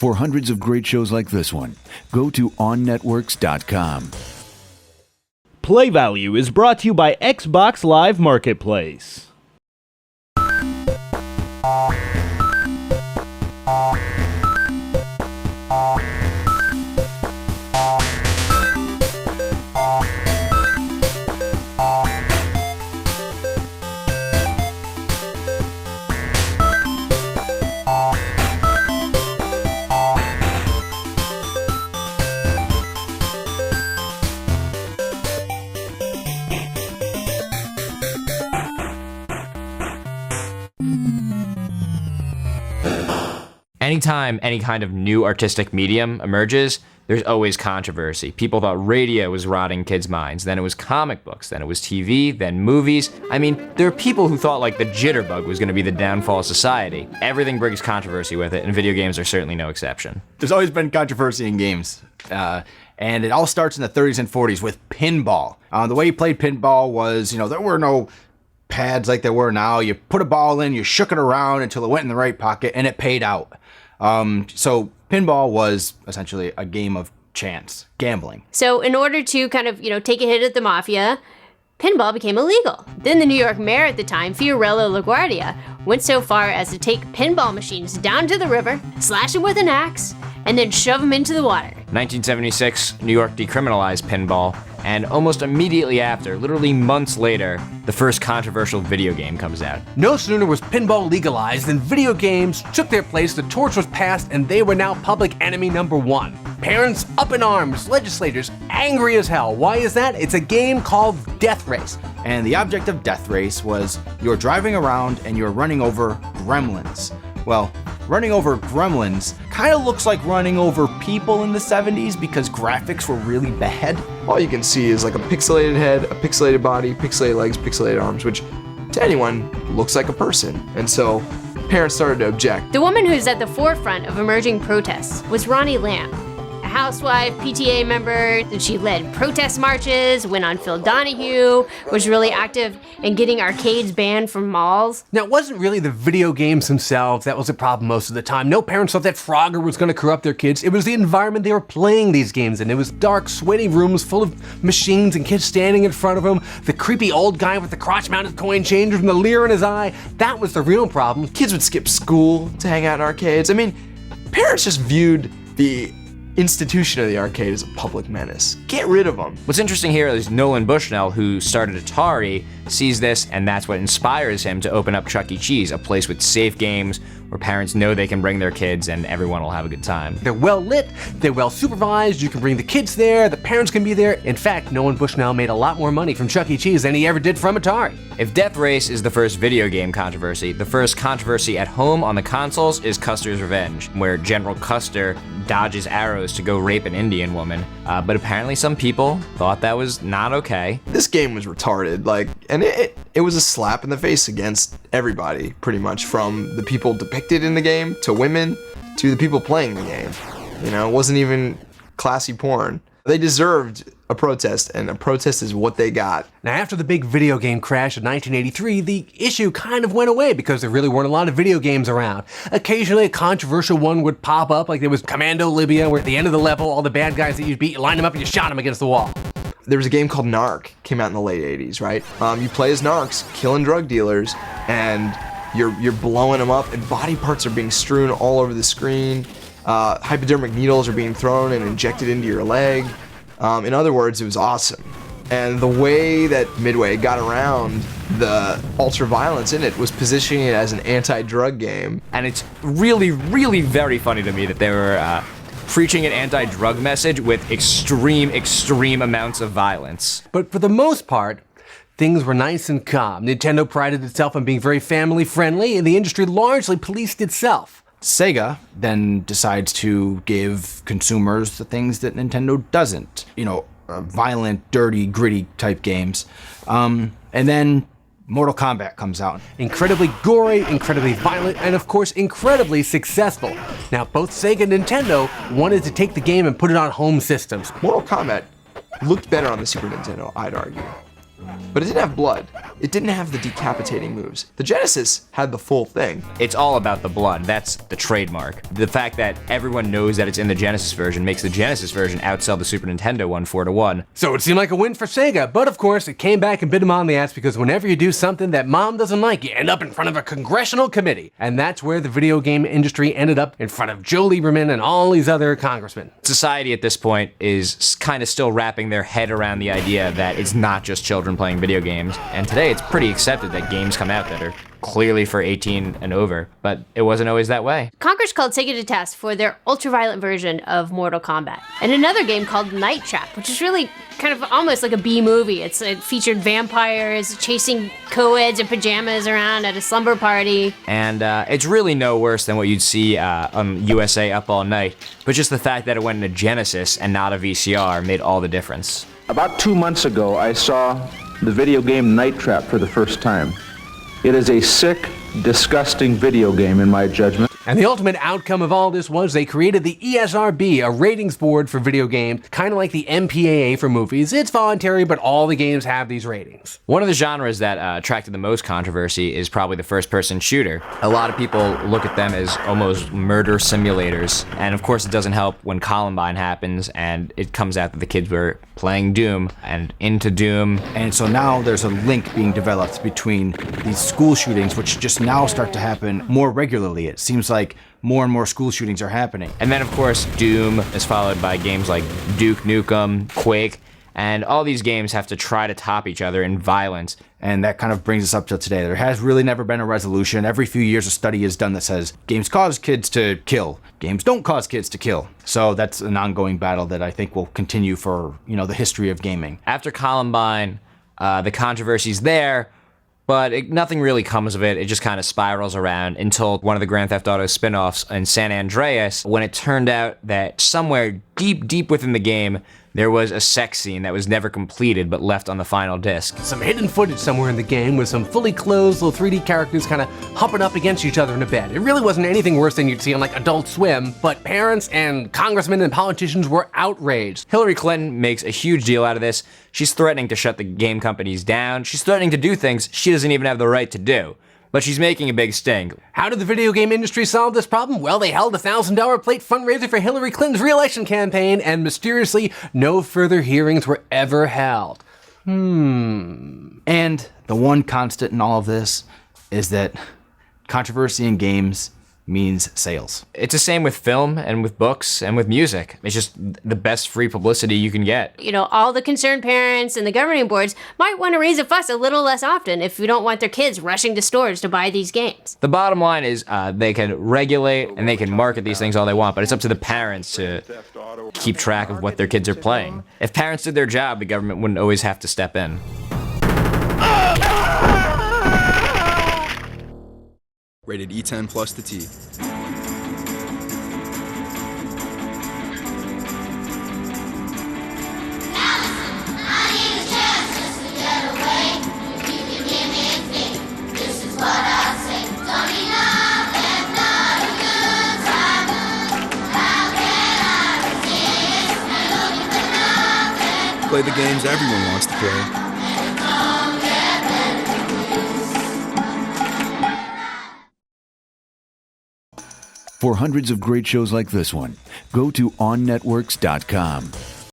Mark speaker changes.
Speaker 1: For hundreds of great shows like this one, go to OnNetworks.com.
Speaker 2: Play Value is brought to you by Xbox Live Marketplace.
Speaker 3: Anytime any kind of new artistic medium emerges, there's always controversy. People thought radio was rotting kids' minds, then it was comic books, then it was TV, then movies. I mean, there are people who thought like the jitterbug was gonna be the downfall of society. Everything brings controversy with it, and video games are certainly no exception.
Speaker 4: There's always been controversy in games. And it all starts in the 30s and 40s with pinball. The way you played pinball was, there were no pads like there were now. You put a ball in, you shook it around until it went in the right pocket, and it paid out. So pinball was essentially a game of chance, gambling.
Speaker 5: So in order to kind of, take a hit at the mafia, pinball became illegal. Then the New York mayor at the time, Fiorello LaGuardia, went so far as to take pinball machines down to the river, slash them with an axe, and then shove them into the water.
Speaker 3: 1976, New York decriminalized pinball, and almost immediately after, literally months later, the first controversial video game comes out.
Speaker 6: No sooner was pinball legalized than video games took their place, the torch was passed, and they were now public enemy number one. Parents up in arms, legislators angry as hell. Why is that? It's a game called Death Race.
Speaker 4: And the object of Death Race was you're driving around and you're running over gremlins. Well, running over gremlins kind of looks like running over people in the 70s because graphics were really bad.
Speaker 7: All you can see is like a pixelated head, a pixelated body, pixelated legs, pixelated arms, which to anyone looks like a person. And so parents started to object.
Speaker 5: The woman who's at the forefront of emerging protests was Ronnie Lamb, a housewife, PTA member, and she led protest marches, went on Phil Donahue, was really active in getting arcades banned from malls.
Speaker 6: Now, it wasn't really the video games themselves that was a problem most of the time. No parents thought that Frogger was going to corrupt their kids. It was the environment they were playing these games in. It was dark, sweaty rooms full of machines and kids standing in front of them. The creepy old guy with the crotch-mounted coin changers and the leer in his eye. That was the real problem.
Speaker 7: Kids would skip school to hang out in arcades. I mean, parents just viewed the institution of the arcade as a public menace. Get rid of them.
Speaker 3: What's interesting here is Nolan Bushnell, who started Atari, sees this, and that's what inspires him to open up Chuck E. Cheese, a place with safe games where parents know they can bring their kids and everyone will have a good time.
Speaker 6: They're well lit, they're well supervised, you can bring the kids there, the parents can be there. In fact, Nolan Bushnell made a lot more money from Chuck E. Cheese than he ever did from Atari.
Speaker 3: If Death Race is the first video game controversy, the first controversy at home on the consoles is Custer's Revenge, where General Custer dodges arrows to go rape an Indian woman. But apparently some people thought that was not okay.
Speaker 7: This game was retarded, and it was a slap in the face against everybody, pretty much, from the people depicted in the game, to women, to the people playing the game. It wasn't even classy porn. They deserved a protest, and a protest is what they got.
Speaker 6: Now, after the big video game crash in 1983, the issue kind of went away because there really weren't a lot of video games around. Occasionally, a controversial one would pop up, like there was Commando Lybia, where at the end of the level, all the bad guys that you beat, you lined them up and you shot them against the wall.
Speaker 7: There was a game called NARC, came out in the late 80s, right? You play as narcs, killing drug dealers, and you're blowing them up, and body parts are being strewn all over the screen. Hypodermic needles are being thrown and injected into your leg. In other words, it was awesome. And the way that Midway got around the ultra-violence in it was positioning it as an anti-drug game.
Speaker 3: And it's really, really very funny to me that they were preaching an anti-drug message with extreme amounts of violence.
Speaker 6: But for the most part, things were nice and calm. Nintendo prided itself on being very family-friendly, and the industry largely policed itself.
Speaker 4: Sega then decides to give consumers the things that Nintendo doesn't. Violent, dirty, gritty type games. And then Mortal Kombat comes out.
Speaker 6: Incredibly gory, incredibly violent, and of course incredibly successful. Now both Sega and Nintendo wanted to take the game and put it on home systems.
Speaker 7: Mortal Kombat looked better on the Super Nintendo, I'd argue. but it didn't have blood. It didn't have the decapitating moves. The Genesis had the full thing.
Speaker 3: It's all about the blood. That's the trademark. The fact that everyone knows that it's in the Genesis version makes the Genesis version outsell the Super Nintendo one 4-1.
Speaker 6: So it seemed like a win for Sega, but of course it came back and bit him on the ass because whenever you do something that mom doesn't like, you end up in front of a congressional committee. And that's where the video game industry ended up, in front of Joe Lieberman and all these other congressmen.
Speaker 3: Society at this point is kind of still wrapping their head around the idea that it's not just children playing video games. And today it's pretty accepted that games come out that are clearly for 18 and over, but it wasn't always that way.
Speaker 5: Congress called Sega to task for their ultra-violent version of Mortal Kombat. And another game called Night Trap, which is really kind of almost like a B-movie. It featured vampires chasing co-eds in pajamas around at a slumber party.
Speaker 3: And it's really no worse than what you'd see on USA Up All Night, but just the fact that it went into Genesis and not a VCR made all the difference.
Speaker 8: About 2 months ago, I saw the video game Night Trap for the first time. It is a sick, disgusting video game in my judgment.
Speaker 6: And the ultimate outcome of all this was they created the ESRB, a ratings board for video games, kind of like the MPAA for movies. It's voluntary, but all the games have these ratings.
Speaker 3: One of the genres that attracted the most controversy is probably the first-person shooter. A lot of people look at them as almost murder simulators, and of course it doesn't help when Columbine happens and it comes out that the kids were playing Doom and into Doom.
Speaker 4: And so now there's a link being developed between these school shootings, which just now start to happen more regularly. It seems like more and more school shootings are happening.
Speaker 3: And then of course Doom is followed by games like Duke Nukem, Quake, and all these games have to try to top each other in violence.
Speaker 4: And that kind of brings us up to today. There has really never been a resolution. Every few years a study is done that says games cause kids to kill. Games don't cause kids to kill. So that's an ongoing battle that I think will continue for, the history of gaming.
Speaker 3: After Columbine, the controversy's there, but nothing really comes of it. It just kind of spirals around until one of the Grand Theft Auto spin-offs in San Andreas, when it turned out that somewhere deep, deep within the game, there was a sex scene that was never completed but left on the final disc.
Speaker 6: Some hidden footage somewhere in the game with some fully clothed little 3D characters kind of humping up against each other in a bed. It really wasn't anything worse than you'd see on like Adult Swim, but parents and congressmen and politicians were outraged.
Speaker 3: Hillary Clinton makes a huge deal out of this. She's threatening to shut the game companies down. She's threatening to do things she doesn't even have the right to do. But she's making a big stink.
Speaker 6: How did the video game industry solve this problem? Well, they held a $1,000 plate fundraiser for Hillary Clinton's re-election campaign, and mysteriously, no further hearings were ever held.
Speaker 4: And the one constant in all of this is that controversy in games means sales.
Speaker 3: It's the same with film and with books and with music. It's just the best free publicity you can get.
Speaker 5: All the concerned parents and the governing boards might want to raise a fuss a little less often if we don't want their kids rushing to stores to buy these games.
Speaker 3: The bottom line is they can regulate and they can market these things all they want, but it's up to the parents to keep track of what their kids are playing. If parents did their job, the government wouldn't always have to step in.
Speaker 9: Rated E10 plus to T. Play the games everyone wants to play.
Speaker 1: For hundreds of great shows like this one, go to OnNetworks.com.